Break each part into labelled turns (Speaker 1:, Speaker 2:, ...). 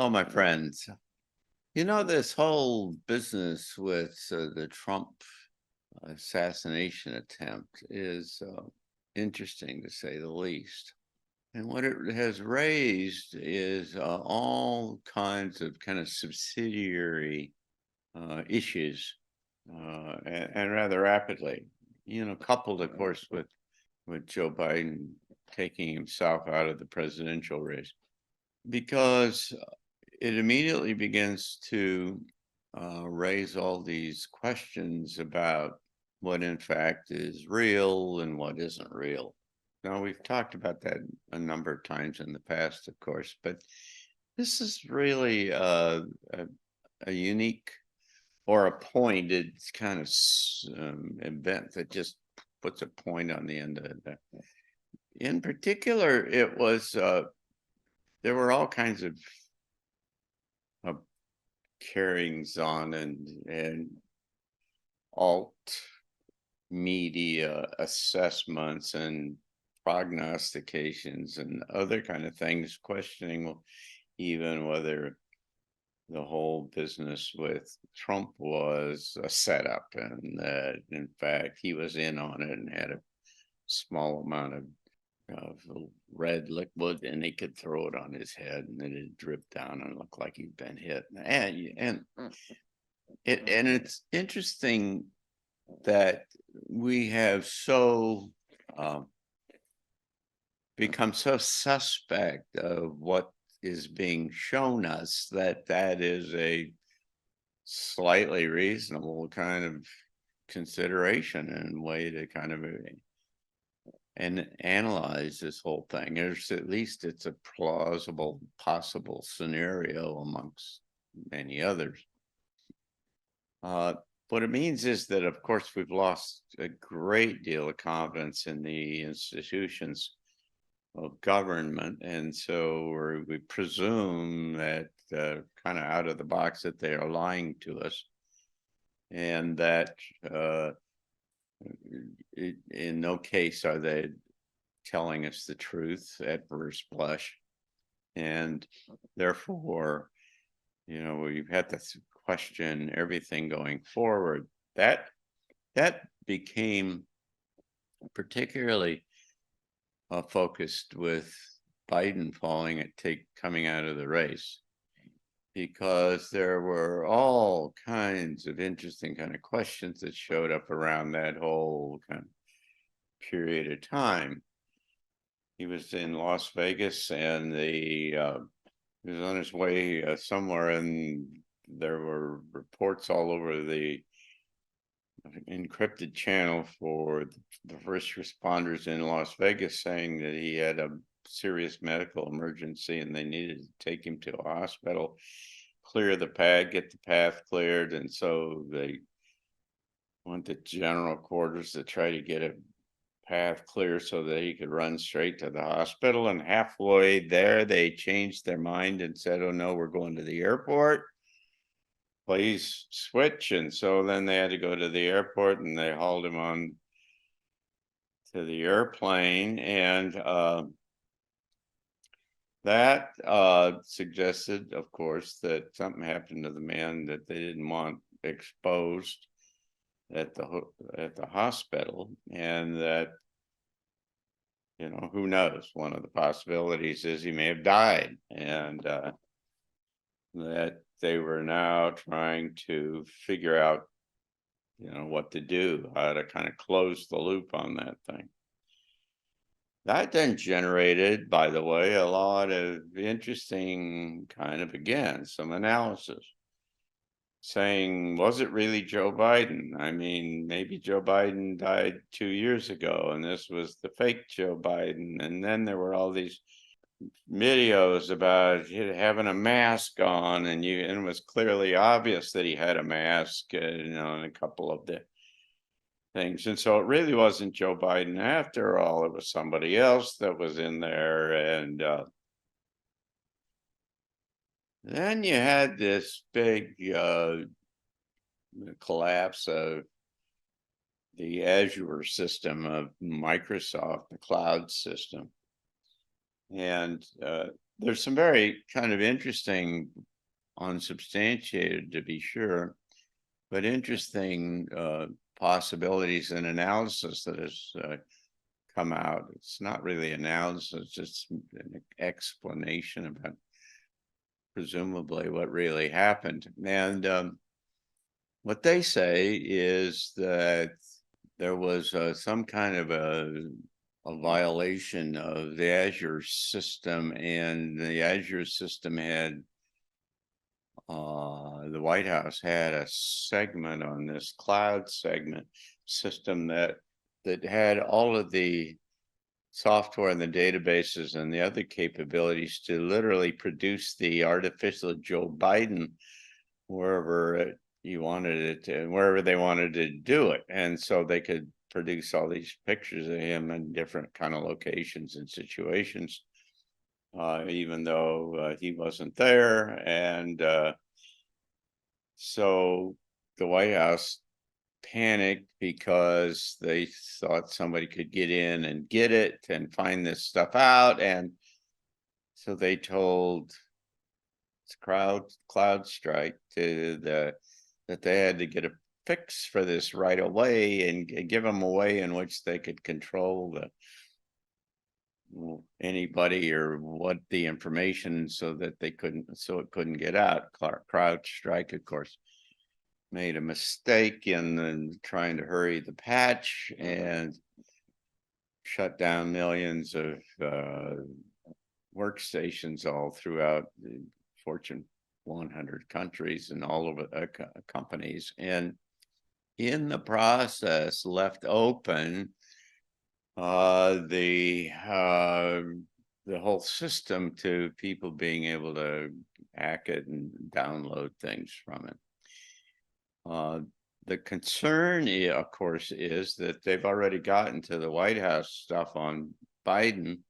Speaker 1: Hello, my friends. This whole business with the Trump assassination attempt is interesting to say the least. And what it has raised is all kinds of kind of subsidiary issues and rather rapidly, coupled, of course, with Joe Biden taking himself out of the presidential race. Because it immediately begins to raise all these questions about what in fact is real and what isn't real. Now, we've talked about that a number of times in the past, of course, but this is really a unique or a pointed kind of event that just puts a point on the end of it. In particular, it was there were all kinds of carryings on and alt media assessments and prognostications and other kind of things, questioning even whether the whole business with Trump was a setup and that in fact he was in on it and had a small amount of red liquid and he could throw it on his head and then it dripped down and looked like he'd been hit. And it's interesting that we have become so suspect of what is being shown us that is a slightly reasonable kind of consideration and way to kind of and analyze this whole thing. There's at least it's a plausible possible scenario amongst many others. What it means is that, of course, we've lost a great deal of confidence in the institutions of government, and so we presume that kind of out of the box that they are lying to us, and that in no case are they telling us the truth at first blush, and therefore, we've had to question everything going forward. That became particularly focused with Biden coming out of the race, because there were all kinds of interesting kind of questions that showed up around that whole kind of period of time. He was in Las Vegas and he was on his way somewhere, and there were reports all over the encrypted channel for the first responders in Las Vegas saying that he had a serious medical emergency and they needed to take him to a hospital, clear the path, get the path cleared. And so they went to general quarters to try to get a path clear so that he could run straight to the hospital. And halfway there, they changed their mind and said, oh no, we're going to the airport. Please switch. And so then they had to go to the airport and they hauled him on to the airplane. And that suggested, of course, that something happened to the man that they didn't want exposed at the hospital, and that, who knows, one of the possibilities is he may have died, and that they were now trying to figure out, what to do, how to kind of close the loop on that thing. That then generated, by the way, a lot of interesting kind of, again, some analysis saying, was it really Joe Biden? I mean, maybe Joe Biden died 2 years ago and this was the fake Joe Biden. And then there were all these videos about having a mask on, and it was clearly obvious that he had a mask, in a couple of the things. And so it really wasn't Joe Biden after all. It was somebody else that was in there. And then you had this big collapse of the Azure system of Microsoft, the cloud system. And there's some very kind of interesting, unsubstantiated to be sure, but interesting possibilities and analysis that has come out. It's not really analysis, just an explanation about presumably what really happened. And what they say is that there was some kind of a violation of the Azure system, and the Azure system had the White House had a segment on this cloud segment system that had all of the software and the databases and the other capabilities to literally produce the artificial Joe Biden wherever you wanted it to, wherever they wanted to do it. And so they could produce all these pictures of him in different kind of locations and situations, even though he wasn't there. And so the White House panicked because they thought somebody could get in and get it and find this stuff out. And so they told CrowdStrike that they had to get a fix for this right away and give them a way in which they could control anybody or what the information so that it couldn't get out. CrowdStrike, of course, made a mistake in trying to hurry the patch and shut down millions of workstations all throughout the Fortune 100 countries and all of companies, and in the process left open the whole system to people being able to hack it and download things from it. The concern, of course, is that they've already gotten to the White House stuff on Biden,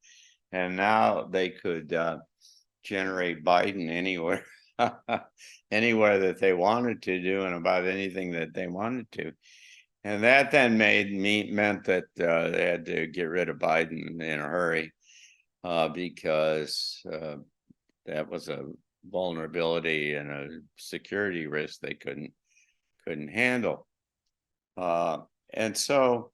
Speaker 1: and now they could generate Biden anywhere, anywhere that they wanted to do, and about anything that they wanted to. And that then meant that they had to get rid of Biden in a hurry because that was a vulnerability and a security risk they couldn't handle. And so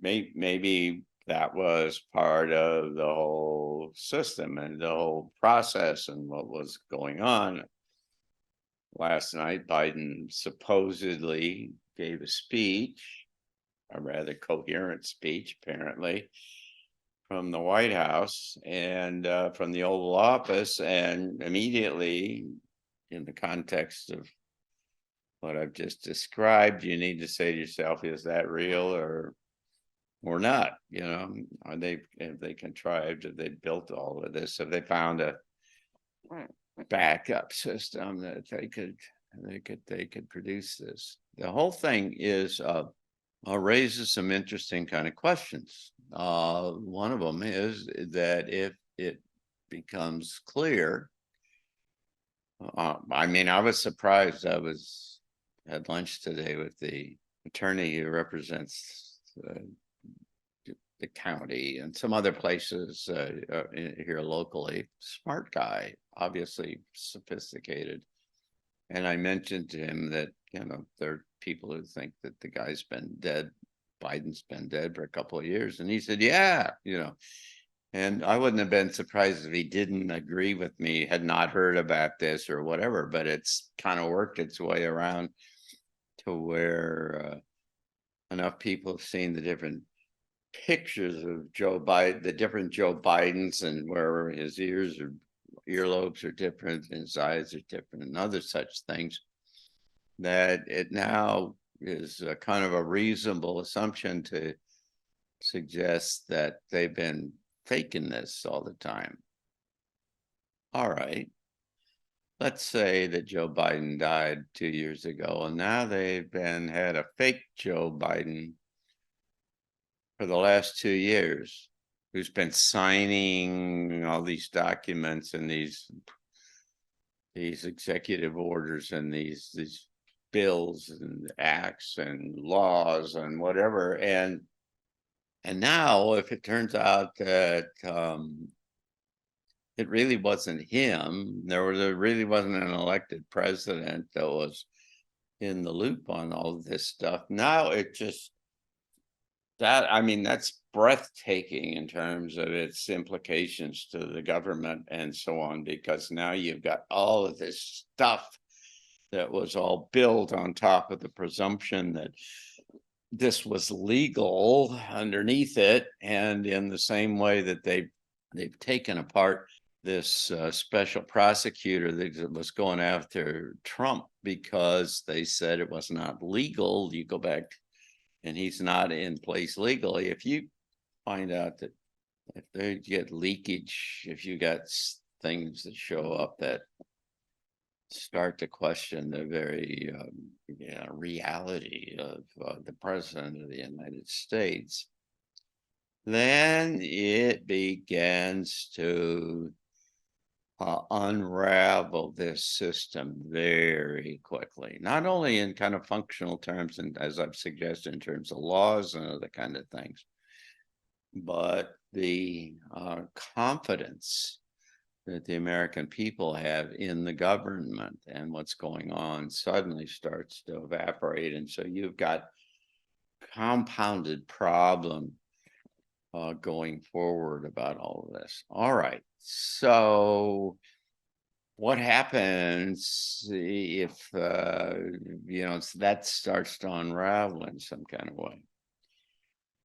Speaker 1: maybe that was part of the whole system and the whole process and what was going on. Last night, Biden supposedly gave a speech, a rather coherent speech, apparently, from the White House and from the Oval Office, and immediately, in the context of what I've just described, you need to say to yourself, is that real or not? You know, have they contrived, have they built all of this? Have they found a backup system that they could produce this? The whole thing is raises some interesting kind of questions. One of them is that if it becomes clear, I mean, I was surprised. I had lunch today with the attorney who represents the county and some other places here locally. Smart guy, obviously sophisticated. And I mentioned to him that, you know, there are people who think that the guy's been dead, Biden's been dead for a couple of years. And he said, yeah, you know, and I wouldn't have been surprised if he didn't agree with me, had not heard about this or whatever, but it's kind of worked its way around to where enough people have seen the different pictures of Joe Biden, the different Joe Bidens, and where his earlobes are different and his eyes are different and other such things, that it now is a kind of a reasonable assumption to suggest that they've been faking this all the time. All right. Let's say that Joe Biden died 2 years ago, and now they've had a fake Joe Biden for the last 2 years, who's been signing all these documents and these executive orders and these bills and acts and laws and whatever. And now, if it turns out that it really wasn't him. There really wasn't an elected president that was in the loop on all of this stuff. Now it just I mean, that's breathtaking in terms of its implications to the government and so on, because now you've got all of this stuff that was all built on top of the presumption that this was legal underneath it, and in the same way that they've taken apart this special prosecutor that was going after Trump because they said it was not legal. You go back and he's not in place legally. If you find out that if they get leakage, if you got things that show up that start to question the very reality of the president of the United States, then it begins to unravel this system very quickly, not only in kind of functional terms and, as I've suggested, in terms of laws and other kind of things, but the confidence that the American people have in the government and what's going on suddenly starts to evaporate. And so you've got compounded problem going forward about all of this. All right. So what happens if, that starts to unravel in some kind of way?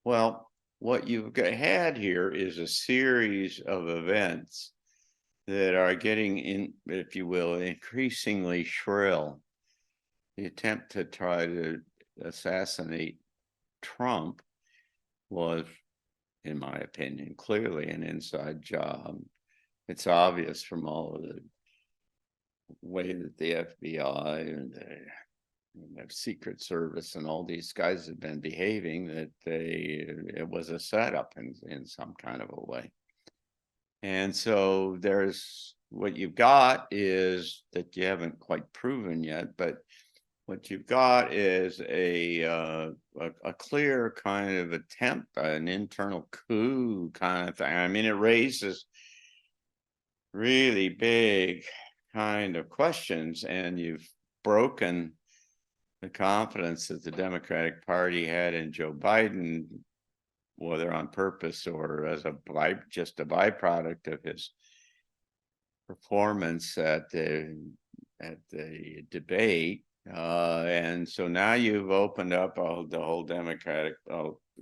Speaker 1: Well, what you've had here is a series of events that are getting in, if you will, increasingly shrill. The attempt to try to assassinate Trump was, in my opinion, clearly an inside job. It's obvious from all of the way that the FBI and the Secret Service and all these guys have been behaving that it was a setup in some kind of a way. And so there's what you've got is that you haven't quite proven yet, but what you've got is a clear kind of attempt, an internal coup kind of thing. I mean, it raises really big kind of questions, and you've broken the confidence that the Democratic Party had in Joe Biden, whether on purpose or as just a byproduct of his performance at the debate. And so now you've opened up the whole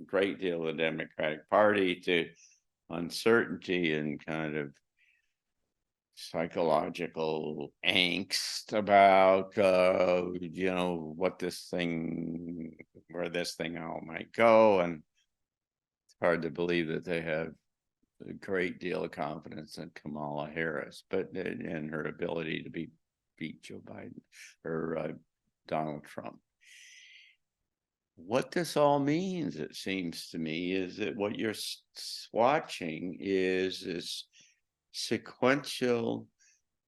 Speaker 1: great deal of the Democratic Party to uncertainty and kind of psychological angst about where this thing all might go. And it's hard to believe that they have a great deal of confidence in Kamala Harris, but in her ability to beat Joe Biden or Donald Trump. What this all means, it seems to me, is that what you're watching is this sequential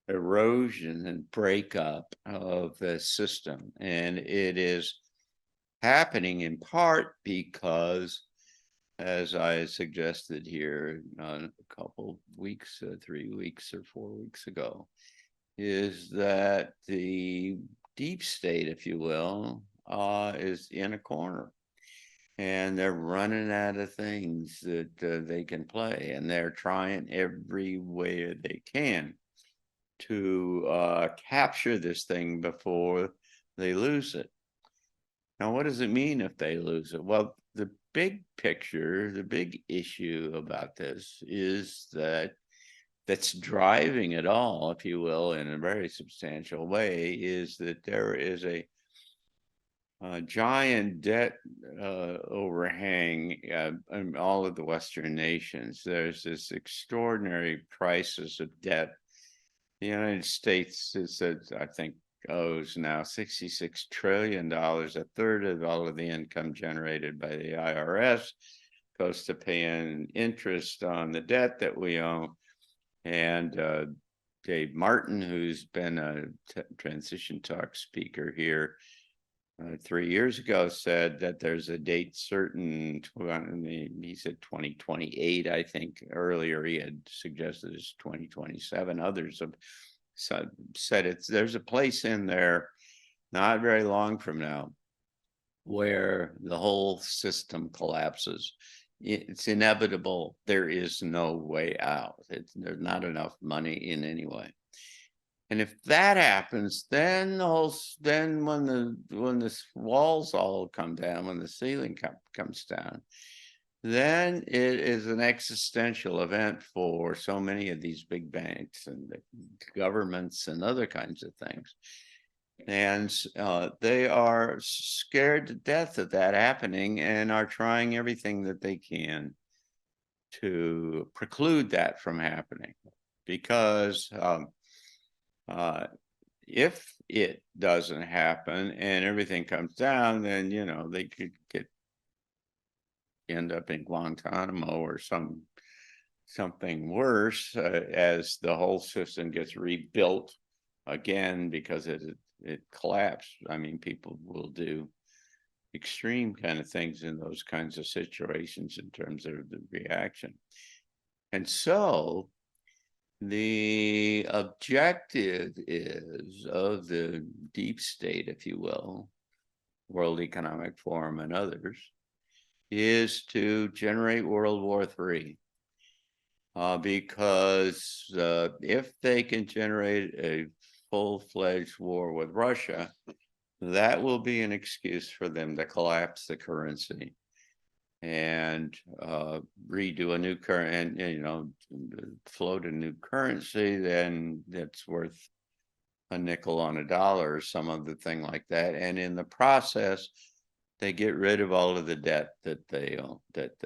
Speaker 1: erosion and breakup of the system. And it is happening in part because, as I suggested here a couple weeks, 3 weeks or 4 weeks ago, is that the deep state, if you will, is in a corner. And they're running out of things that they can play, and they're trying every way they can to capture this thing before they lose it. Now, what does it mean if they lose it? Well, the big picture, the big issue about this is that's driving it all, if you will, in a very substantial way, is that there is a giant debt overhang in all of the Western nations. There's this extraordinary crisis of debt. The United States I think, owes now $66 trillion, a third of all of the income generated by the IRS goes to paying interest on the debt that we owe. And Dave Martin, who's been a transition talk speaker here, 3 years ago said that there's a date certain. He said 2028. I think earlier he had suggested it's 2027. Others have said there's a place in there not very long from now where the whole system collapses. It's inevitable. There is no way out. There's not enough money in any way. And if that happens, then when the walls all come down, when the ceiling comes down, then it is an existential event for so many of these big banks and the governments and other kinds of things. And they are scared to death of that happening and are trying everything that they can to preclude that from happening. Because if it doesn't happen and everything comes down, then, they could end up in Guantanamo or something worse as the whole system gets rebuilt again because it collapsed. I mean, people will do extreme kind of things in those kinds of situations in terms of the reaction. And so the objective is of the deep state, if you will, World Economic Forum and others, is to generate World War III. Because if they can generate a full-fledged war with Russia, that will be an excuse for them to collapse the currency and redo a new currency, and float a new currency, then that's worth a nickel on a dollar or some other thing like that. And in the process, they get rid of all of the debt that they own, that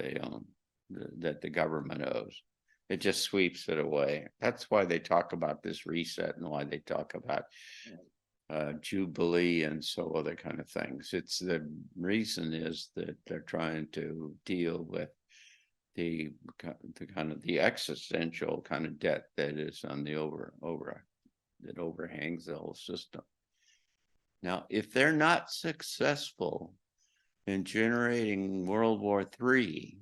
Speaker 1: the government owes. It just sweeps it away. That's why they talk about this reset and why they talk about Jubilee and so other kind of things. It's the reason is that they're trying to deal with the kind of the existential kind of debt that is on the that overhangs the whole system. Now, if they're not successful in generating World War III,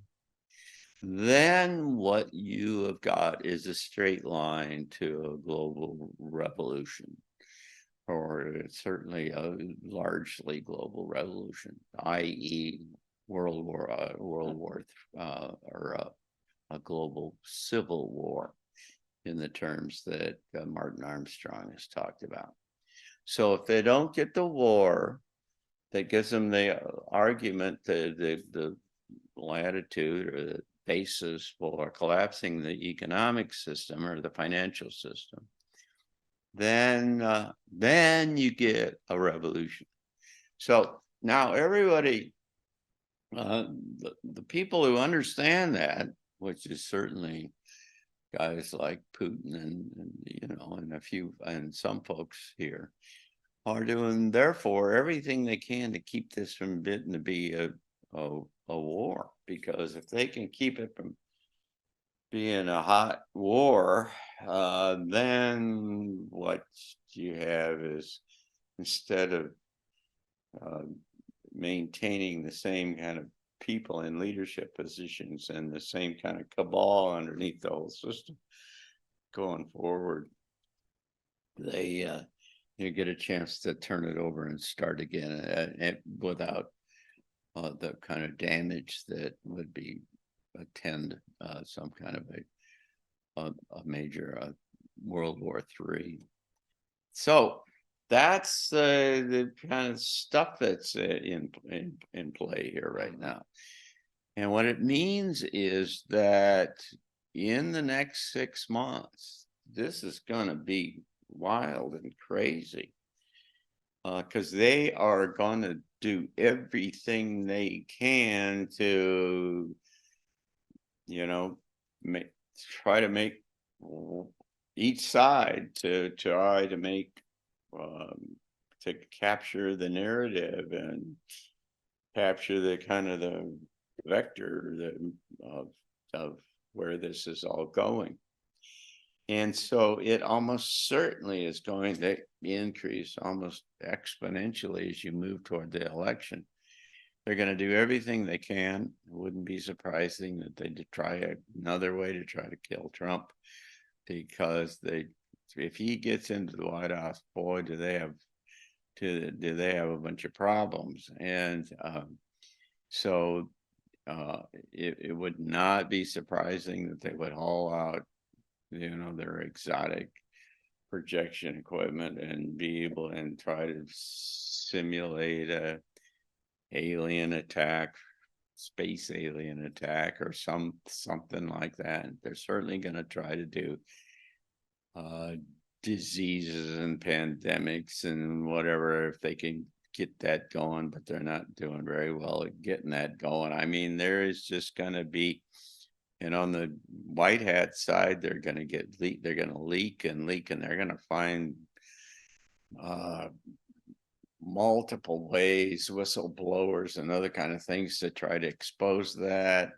Speaker 1: then what you have got is a straight line to a global revolution, or certainly a largely global revolution, i.e., World War or a global civil war, in the terms that Martin Armstrong has talked about. So if they don't get the war, that gives them the argument, the latitude or the basis for collapsing the economic system or the financial system, then you get a revolution. So now everybody, the people who understand that, which is certainly guys like Putin and some folks here, are doing therefore everything they can to keep this from getting to be a war, because if they can keep it from being a hot war, then what you have is, instead of maintaining the same kind of people in leadership positions and the same kind of cabal underneath the whole system going forward, they you get a chance to turn it over and start again without the kind of damage that would be attend some kind of a major World War III. So that's the kind of stuff that's in play here right now. And what it means is that in the next 6 months, this is going to be wild and crazy, because they are going to do everything they can to, try to make each side to try to make to capture the narrative and capture the kind of the vector of where this is all going. And so it almost certainly is going to increase almost exponentially as you move toward the election. They're going to do everything they can. It wouldn't be surprising that they try another way to try to kill Trump, because if he gets into the White House, boy, do they have a bunch of problems. And so it would not be surprising that they would haul out, their exotic projection equipment and be able and try to simulate a alien attack, space alien attack, or something like that. They're certainly going to try to do diseases and pandemics and whatever, if they can get that going, but they're not doing very well at getting that going. I mean, there is just going to be, and on the white hat side, they're going to get they're going to leak, and they're going to find multiple ways, whistleblowers and other kind of things to try to expose that,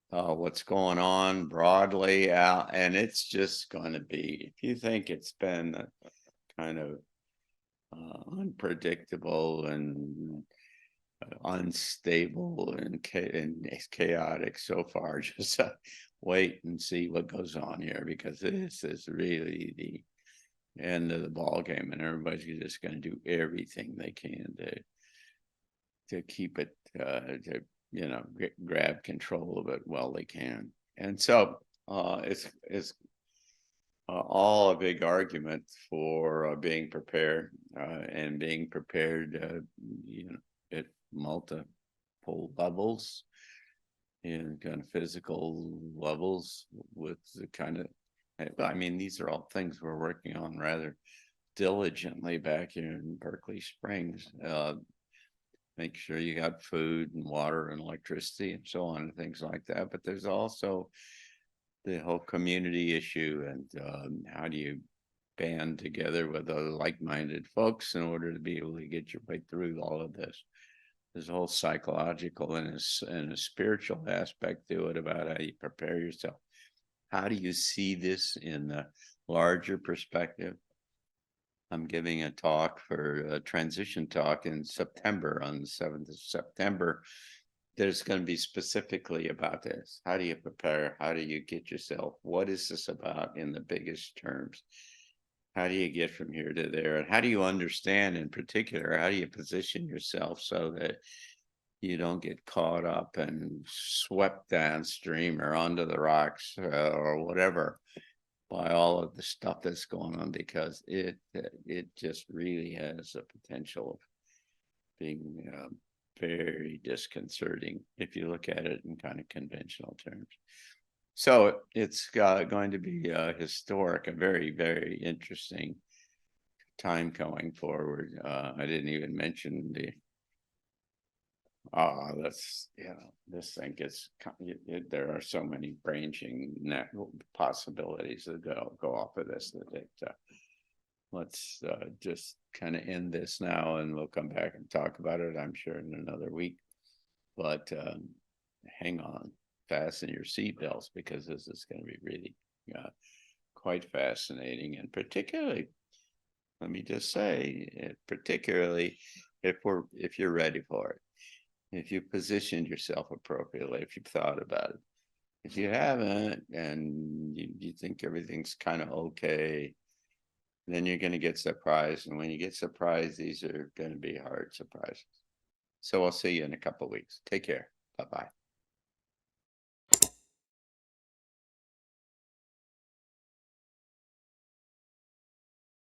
Speaker 1: what's going on broadly out. And it's just going to be, if you think it's been kind of unpredictable and unstable and chaotic so far, just wait and see what goes on here, because this is really the end of the ball game, and everybody's just going to do everything they can to keep it, to grab control of it while they can. And so it's all a big argument for being prepared, and being prepared, at multiple levels, in kind of physical levels, with the kind of, I mean, these are all things we're working on rather diligently back here in Berkeley Springs. Make sure you got food and water and electricity and so on and things like that. But there's also the whole community issue, and how do you band together with other like-minded folks in order to be able to get your way through all of this. There's a whole psychological and a spiritual aspect to it about how you prepare yourself. How do you see this in the larger perspective? I'm giving a talk for a transition talk in September, on the 7th of September. There's going to be specifically about this. How do you prepare? How do you get yourself? What is this about in the biggest terms? How do you get from here to there? And how do you understand, in particular, how do you position yourself so that you don't get caught up and swept downstream or onto the rocks, or whatever, by all of the stuff that's going on, because it just really has a potential of being very disconcerting if you look at it in kind of conventional terms. So it's going to be historic, a very, very interesting time going forward. I didn't even mention this thing gets, there are so many branching possibilities that go off of this, that let's just kind of end this now, and we'll come back and talk about it, I'm sure, in another week. But hang on, fasten your seatbelts, because this is going to be really quite fascinating. And particularly, let me just say, particularly if you're ready for it, if you positioned yourself appropriately, if you've thought about it. If you haven't, and you think everything's kind of okay, then you're going to get surprised. And when you get surprised, these are going to be hard surprises. So I'll see you in a couple of weeks. Take care. Bye-bye.